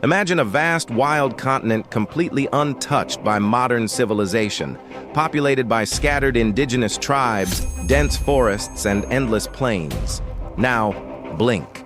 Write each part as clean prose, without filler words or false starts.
Imagine a vast, wild continent completely untouched by modern civilization, populated by scattered indigenous tribes, dense forests, and endless plains. Now, blink.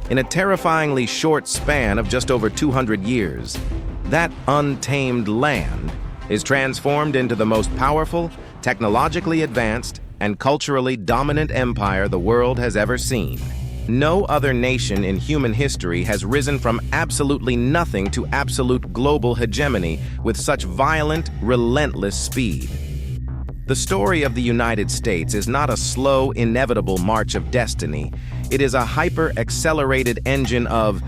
In a terrifyingly short span of just over 200 years, that untamed land is transformed into the most powerful, technologically advanced, and culturally dominant empire the world has ever seen. No other nation in human history has risen from absolutely nothing to absolute global hegemony with such violent, relentless speed. The story of the United States is not a slow, inevitable march of destiny. It is a hyper-accelerated engine of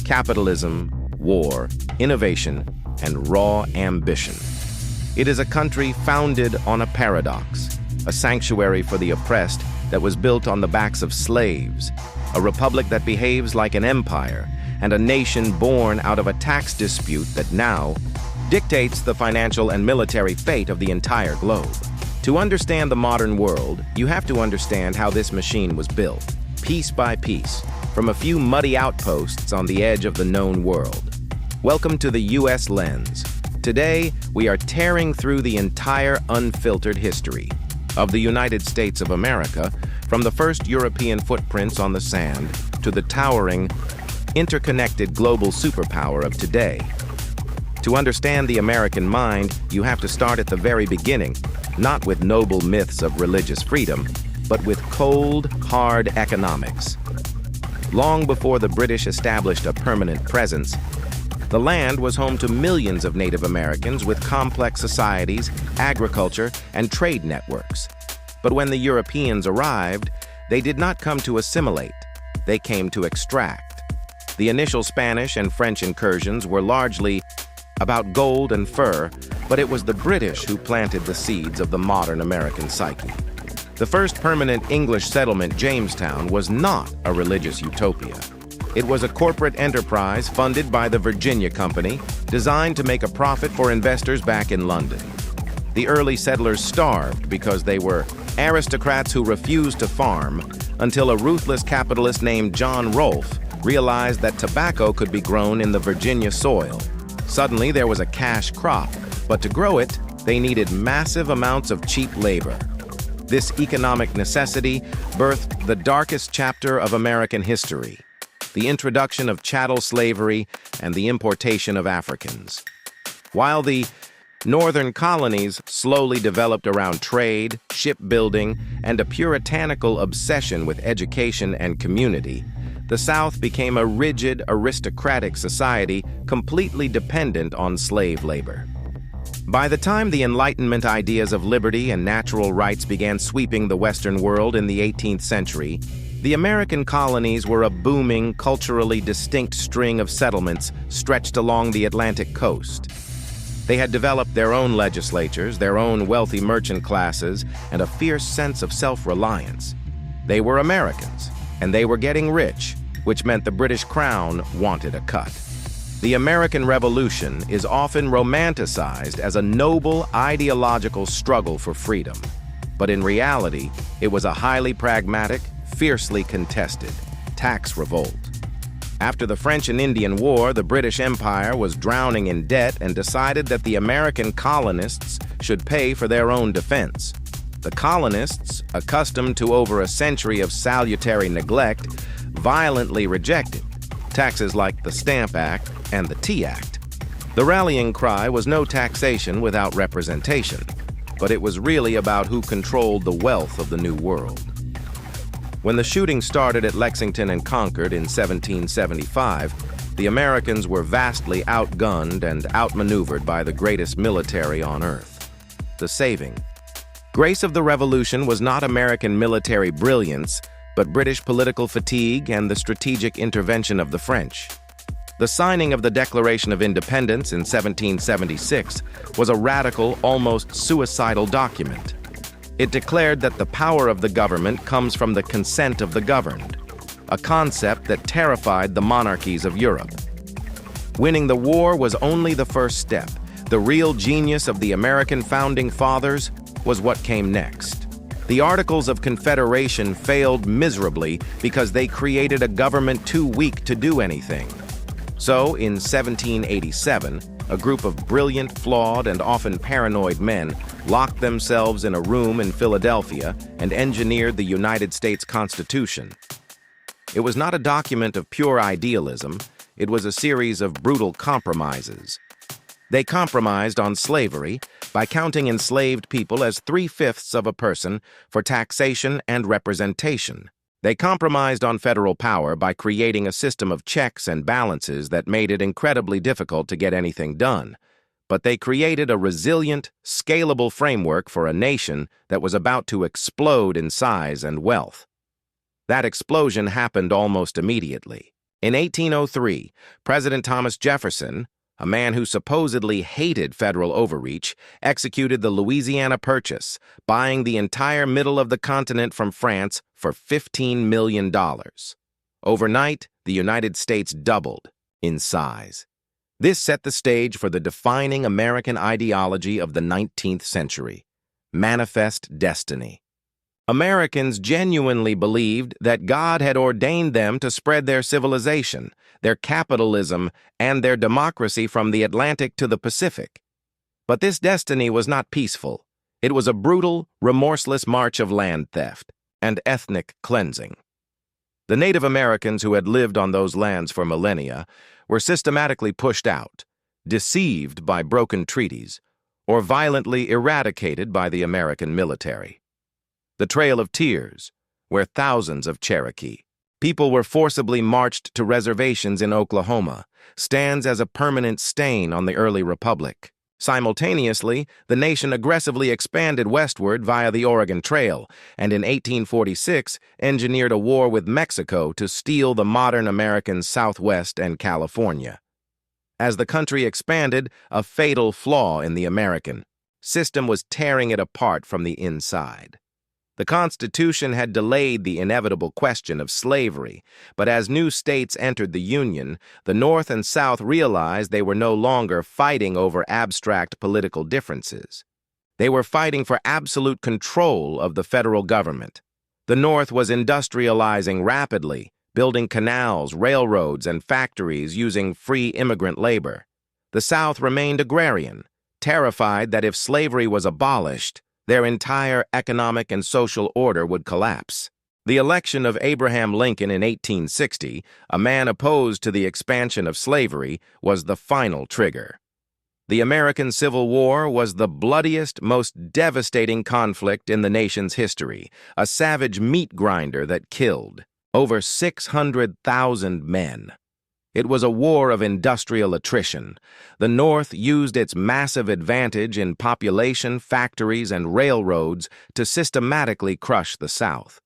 capitalism, war, innovation, and raw ambition. It is a country founded on a paradox, a sanctuary for the oppressed that was built on the backs of slaves, a republic that behaves like an empire, and a nation born out of a tax dispute that now dictates the financial and military fate of the entire globe. To understand the modern world, you have to understand how this machine was built, piece by piece, from a few muddy outposts on the edge of the known world. Welcome to the U.S. Lens. Today, we are tearing through the entire unfiltered history of the United States of America, from the first European footprints on the sand to the towering, interconnected global superpower of today. To understand the American mind, you have to start at the very beginning, not with noble myths of religious freedom, but with cold, hard economics. Long before the British established a permanent presence, the land was home to millions of Native Americans with complex societies, agriculture, and trade networks. But when the Europeans arrived, they did not come to assimilate, they came to extract. The initial Spanish and French incursions were largely about gold and fur, but it was the British who planted the seeds of the modern American psyche. The first permanent English settlement, Jamestown, was not a religious utopia. It was a corporate enterprise funded by the Virginia Company, designed to make a profit for investors back in London. The early settlers starved because they were aristocrats who refused to farm, until a ruthless capitalist named John Rolfe realized that tobacco could be grown in the Virginia soil. Suddenly, there was a cash crop, but to grow it, they needed massive amounts of cheap labor. This economic necessity birthed the darkest chapter of American history: the introduction of chattel slavery and the importation of Africans. While the northern colonies slowly developed around trade, shipbuilding, and a puritanical obsession with education and community, the South became a rigid, aristocratic society completely dependent on slave labor. By the time the Enlightenment ideas of liberty and natural rights began sweeping the Western world in the 18th century, the American colonies were a booming, culturally distinct string of settlements stretched along the Atlantic coast. They had developed their own legislatures, their own wealthy merchant classes, and a fierce sense of self-reliance. They were Americans, and they were getting rich, which meant the British Crown wanted a cut. The American Revolution is often romanticized as a noble, ideological struggle for freedom. But in reality, it was a highly pragmatic, fiercely contested tax revolt. After the French and Indian War, the British Empire was drowning in debt and decided that the American colonists should pay for their own defense. The colonists, accustomed to over a century of salutary neglect, violently rejected taxes like the Stamp Act and the Tea Act. The rallying cry was no taxation without representation, but it was really about who controlled the wealth of the New World. When the shooting started at Lexington and Concord in 1775, the Americans were vastly outgunned and outmaneuvered by the greatest military on earth. The saving grace of the Revolution was not American military brilliance, but British political fatigue and the strategic intervention of the French. The signing of the Declaration of Independence in 1776 was a radical, almost suicidal document. It declared that the power of the government comes from the consent of the governed, a concept that terrified the monarchies of Europe. Winning the war was only the first step. The real genius of the American founding fathers was what came next. The Articles of Confederation failed miserably because they created a government too weak to do anything. So, in 1787, a group of brilliant, flawed, and often paranoid men locked themselves in a room in Philadelphia and engineered the United States Constitution. It was not a document of pure idealism, it was a series of brutal compromises. They compromised on slavery by counting enslaved people as 3/5 of a person for taxation and representation. They compromised on federal power by creating a system of checks and balances that made it incredibly difficult to get anything done. But they created a resilient, scalable framework for a nation that was about to explode in size and wealth. That explosion happened almost immediately. In 1803, President Thomas Jefferson, a man who supposedly hated federal overreach, executed the Louisiana Purchase, buying the entire middle of the continent from France for $15 million. Overnight, the United States doubled in size. This set the stage for the defining American ideology of the 19th century, manifest destiny. Americans genuinely believed that God had ordained them to spread their civilization, their capitalism, and their democracy from the Atlantic to the Pacific. But this destiny was not peaceful. It was a brutal, remorseless march of land theft and ethnic cleansing. The Native Americans who had lived on those lands for millennia were systematically pushed out, deceived by broken treaties, or violently eradicated by the American military. The Trail of Tears, where thousands of Cherokee people were forcibly marched to reservations in Oklahoma, stands as a permanent stain on the early republic. Simultaneously, the nation aggressively expanded westward via the Oregon Trail, and in 1846 engineered a war with Mexico to steal the modern American Southwest and California. As the country expanded, a fatal flaw in the American system was tearing it apart from the inside. The Constitution had delayed the inevitable question of slavery, but as new states entered the Union, the North and South realized they were no longer fighting over abstract political differences. They were fighting for absolute control of the federal government. The North was industrializing rapidly, building canals, railroads, and factories using free immigrant labor. The South remained agrarian, terrified that if slavery was abolished, their entire economic and social order would collapse. The election of Abraham Lincoln in 1860, a man opposed to the expansion of slavery, was the final trigger. The American Civil War was the bloodiest, most devastating conflict in the nation's history, a savage meat grinder that killed over 600,000 men. It was a war of industrial attrition. The North used its massive advantage in population, factories, and railroads to systematically crush the South.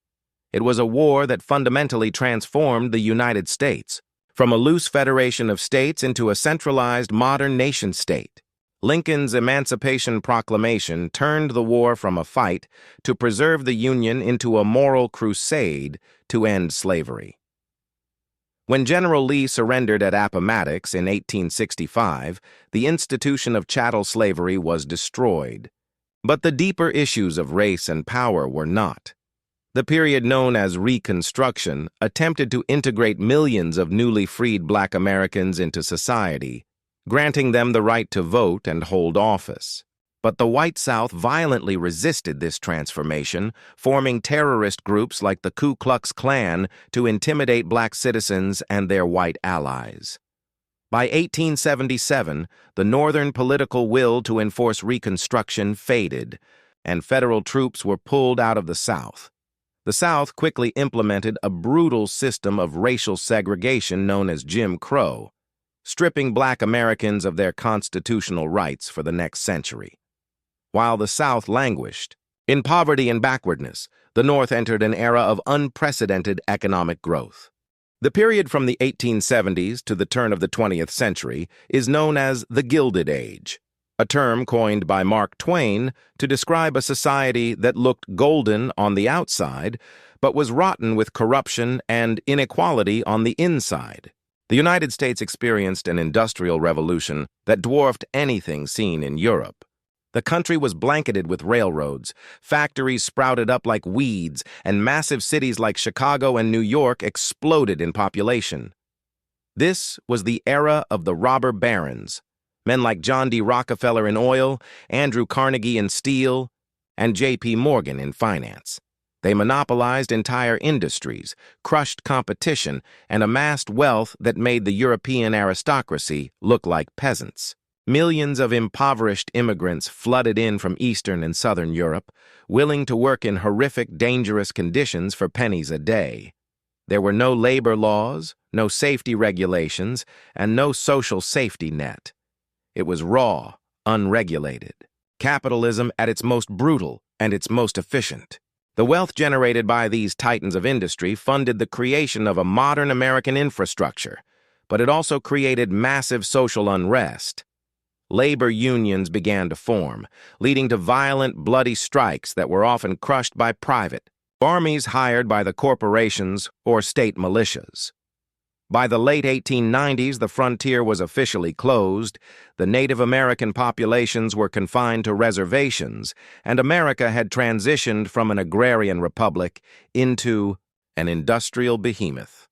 It was a war that fundamentally transformed the United States, from a loose federation of states into a centralized modern nation-state. Lincoln's Emancipation Proclamation turned the war from a fight to preserve the Union into a moral crusade to end slavery. When General Lee surrendered at Appomattox in 1865, the institution of chattel slavery was destroyed. But the deeper issues of race and power were not. The period known as Reconstruction attempted to integrate millions of newly freed Black Americans into society, granting them the right to vote and hold office. But the white South violently resisted this transformation, forming terrorist groups like the Ku Klux Klan to intimidate Black citizens and their white allies. By 1877, the Northern political will to enforce Reconstruction faded, and federal troops were pulled out of the South. The South quickly implemented a brutal system of racial segregation known as Jim Crow, stripping Black Americans of their constitutional rights for the next century. While the South languished in poverty and backwardness, the North entered an era of unprecedented economic growth. The period from the 1870s to the turn of the 20th century is known as the Gilded Age, a term coined by Mark Twain to describe a society that looked golden on the outside, but was rotten with corruption and inequality on the inside. The United States experienced an industrial revolution that dwarfed anything seen in Europe. The country was blanketed with railroads, factories sprouted up like weeds, and massive cities like Chicago and New York exploded in population. This was the era of the robber barons, men like John D. Rockefeller in oil, Andrew Carnegie in steel, and J.P. Morgan in finance. They monopolized entire industries, crushed competition, and amassed wealth that made the European aristocracy look like peasants. Millions of impoverished immigrants flooded in from Eastern and Southern Europe, willing to work in horrific, dangerous conditions for pennies a day. There were no labor laws, no safety regulations, and no social safety net. It was raw, unregulated. Capitalism at its most brutal and its most efficient. The wealth generated by these titans of industry funded the creation of a modern American infrastructure, but it also created massive social unrest. Labor unions began to form, leading to violent, bloody strikes that were often crushed by private armies hired by the corporations or state militias. By the late 1890s, the frontier was officially closed, the Native American populations were confined to reservations, and America had transitioned from an agrarian republic into an industrial behemoth.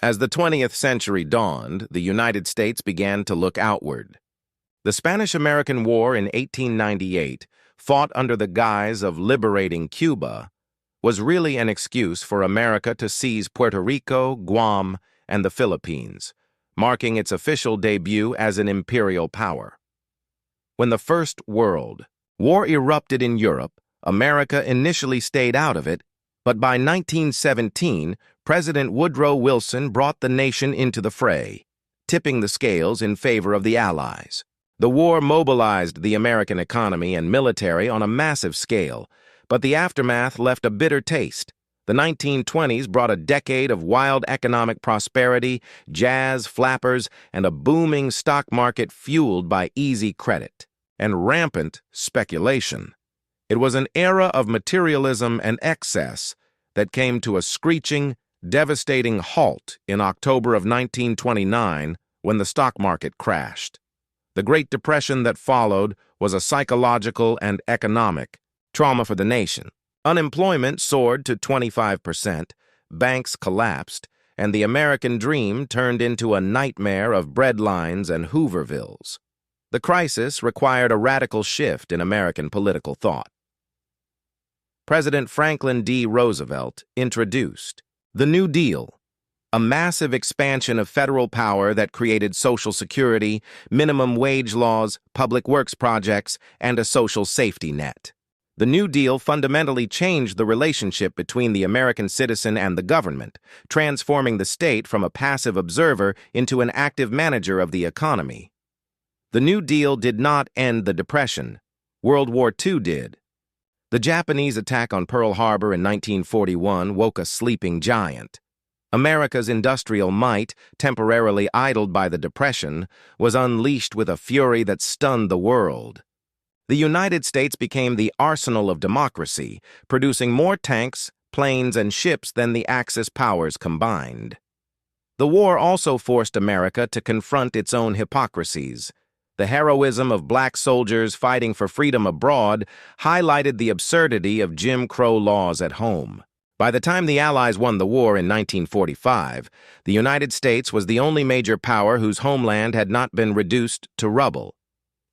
As the 20th century dawned, the United States began to look outward. The Spanish-American War in 1898, fought under the guise of liberating Cuba, was really an excuse for America to seize Puerto Rico, Guam, and the Philippines, marking its official debut as an imperial power. When the First World War erupted in Europe, America initially stayed out of it, but by 1917, President Woodrow Wilson brought the nation into the fray, tipping the scales in favor of the Allies. The war mobilized the American economy and military on a massive scale, but the aftermath left a bitter taste. The 1920s brought a decade of wild economic prosperity, jazz, flappers, and a booming stock market fueled by easy credit and rampant speculation. It was an era of materialism and excess that came to a screeching, devastating halt in October of 1929 when the stock market crashed. The Great Depression that followed was a psychological and economic trauma for the nation. Unemployment soared to 25%, banks collapsed, and the American dream turned into a nightmare of breadlines and Hoovervilles. The crisis required a radical shift in American political thought. President Franklin D. Roosevelt introduced the New Deal, a massive expansion of federal power that created Social Security, minimum wage laws, public works projects, and a social safety net. The New Deal fundamentally changed the relationship between the American citizen and the government, transforming the state from a passive observer into an active manager of the economy. The New Deal did not end the Depression. World War II did. The Japanese attack on Pearl Harbor in 1941 woke a sleeping giant. America's industrial might, temporarily idled by the Depression, was unleashed with a fury that stunned the world. The United States became the arsenal of democracy, producing more tanks, planes, and ships than the Axis powers combined. The war also forced America to confront its own hypocrisies. The heroism of black soldiers fighting for freedom abroad highlighted the absurdity of Jim Crow laws at home. By the time the Allies won the war in 1945, the United States was the only major power whose homeland had not been reduced to rubble.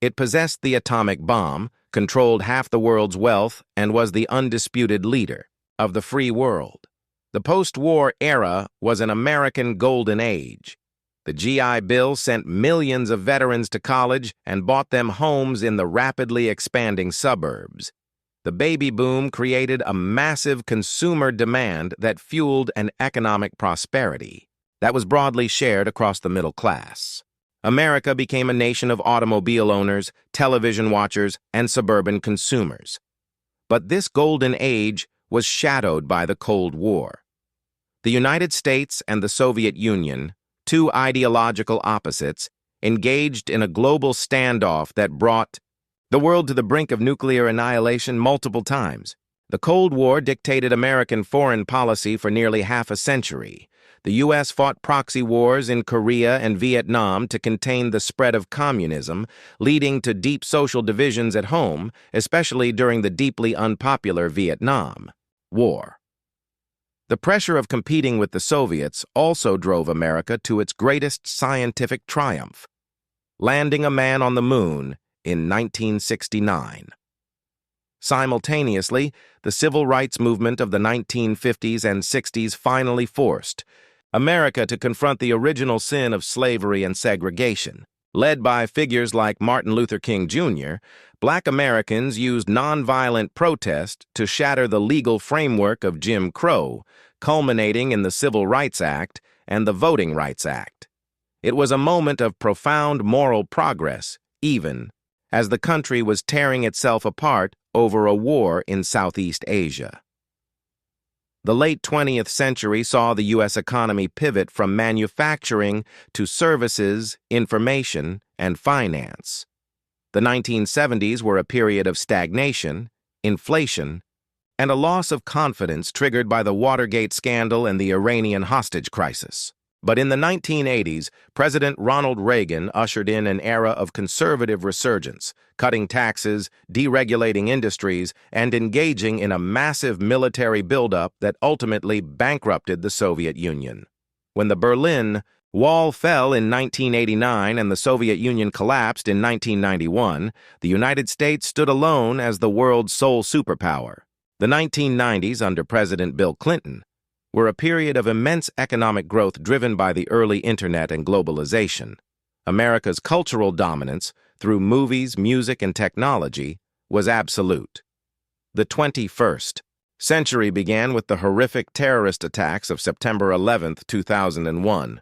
It possessed the atomic bomb, controlled half the world's wealth, and was the undisputed leader of the free world. The post-war era was an American golden age. The GI Bill sent millions of veterans to college and bought them homes in the rapidly expanding suburbs. The baby boom created a massive consumer demand that fueled an economic prosperity that was broadly shared across the middle class. America became a nation of automobile owners, television watchers, and suburban consumers. But this golden age was shadowed by the Cold War. The United States and the Soviet Union, two ideological opposites, engaged in a global standoff that brought the world to the brink of nuclear annihilation multiple times. The Cold War dictated American foreign policy for nearly half a century. The U.S. fought proxy wars in Korea and Vietnam to contain the spread of communism, leading to deep social divisions at home, especially during the deeply unpopular Vietnam War. The pressure of competing with the Soviets also drove America to its greatest scientific triumph, landing a man on the moon in 1969. Simultaneously, the civil rights movement of the 1950s and 60s finally forced America to confront the original sin of slavery and segregation. Led by figures like Martin Luther King Jr., Black Americans used nonviolent protest to shatter the legal framework of Jim Crow, culminating in the Civil Rights Act and the Voting Rights Act. It was a moment of profound moral progress, even as the country was tearing itself apart over a war in Southeast Asia. The late 20th century saw the U.S. economy pivot from manufacturing to services, information, and finance. The 1970s were a period of stagnation, inflation, and a loss of confidence triggered by the Watergate scandal and the Iranian hostage crisis. But in the 1980s, President Ronald Reagan ushered in an era of conservative resurgence, cutting taxes, deregulating industries, and engaging in a massive military buildup that ultimately bankrupted the Soviet Union. When the Berlin Wall fell in 1989 and the Soviet Union collapsed in 1991, the United States stood alone as the world's sole superpower. The 1990s, under President Bill Clinton, were a period of immense economic growth driven by the early internet and globalization. America's cultural dominance, through movies, music, and technology, was absolute. The 21st century began with the horrific terrorist attacks of September 11, 2001.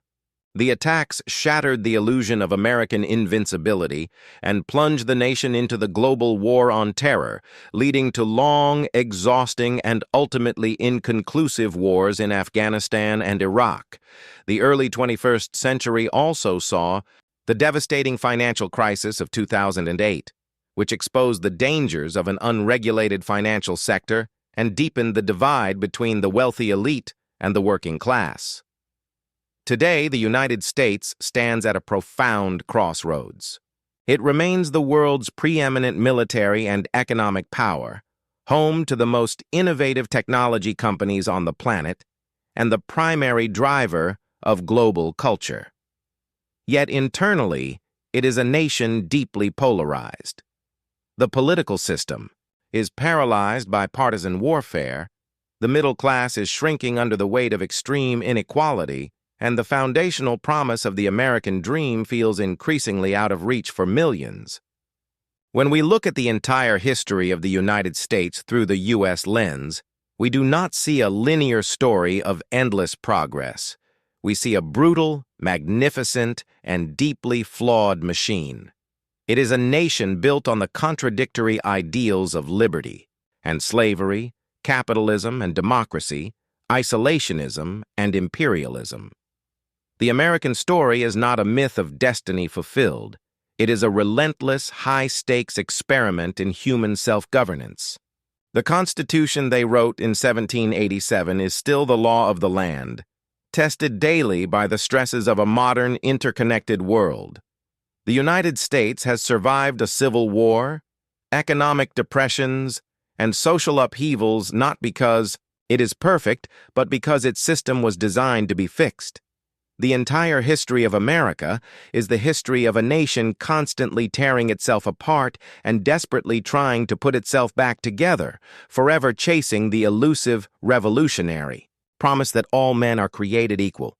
The attacks shattered the illusion of American invincibility and plunged the nation into the global war on terror, leading to long, exhausting, and ultimately inconclusive wars in Afghanistan and Iraq. The early 21st century also saw the devastating financial crisis of 2008, which exposed the dangers of an unregulated financial sector and deepened the divide between the wealthy elite and the working class. Today, the United States stands at a profound crossroads. It remains the world's preeminent military and economic power, home to the most innovative technology companies on the planet, and the primary driver of global culture. Yet internally, it is a nation deeply polarized. The political system is paralyzed by partisan warfare, the middle class is shrinking under the weight of extreme inequality, and the foundational promise of the American dream feels increasingly out of reach for millions. When we look at the entire history of the United States through the U.S. lens, we do not see a linear story of endless progress. We see a brutal, magnificent, and deeply flawed machine. It is a nation built on the contradictory ideals of liberty and slavery, capitalism and democracy, isolationism and imperialism. The American story is not a myth of destiny fulfilled. It is a relentless, high-stakes experiment in human self-governance. The Constitution they wrote in 1787 is still the law of the land, tested daily by the stresses of a modern, interconnected world. The United States has survived a civil war, economic depressions, and social upheavals not because it is perfect, but because its system was designed to be fixed. The entire history of America is the history of a nation constantly tearing itself apart and desperately trying to put itself back together, forever chasing the elusive revolutionary promise that all men are created equal,